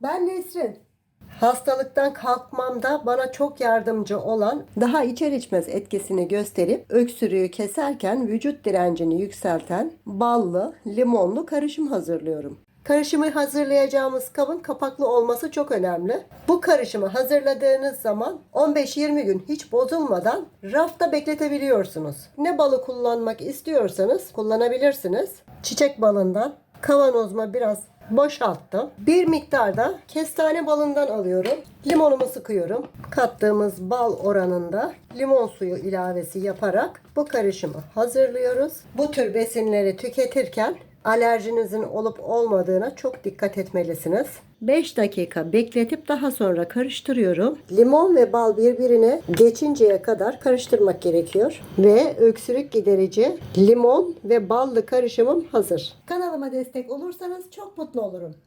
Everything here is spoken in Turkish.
Ben Nesrin. Hastalıktan kalkmamda bana çok yardımcı olan, daha içer içmez etkisini gösterip öksürüğü keserken vücut direncini yükselten ballı, limonlu karışım hazırlıyorum. Karışımı hazırlayacağımız kabın kapaklı olması çok önemli. Bu karışımı hazırladığınız zaman 15-20 gün hiç bozulmadan rafta bekletebiliyorsunuz. Ne balı kullanmak istiyorsanız kullanabilirsiniz. Çiçek balından kavanozuma biraz boşalttım. Bir miktar da kestane balından alıyorum. Limonumu sıkıyorum. Kattığımız bal oranında limon suyu ilavesi yaparak bu karışımı hazırlıyoruz. Bu tür besinleri tüketirken alerjinizin olup olmadığına çok dikkat etmelisiniz. 5 dakika bekletip daha sonra karıştırıyorum. Limon ve bal birbirine geçinceye kadar karıştırmak gerekiyor. Ve öksürük giderici limon ve ballı karışımım hazır. Kanalıma destek olursanız çok mutlu olurum.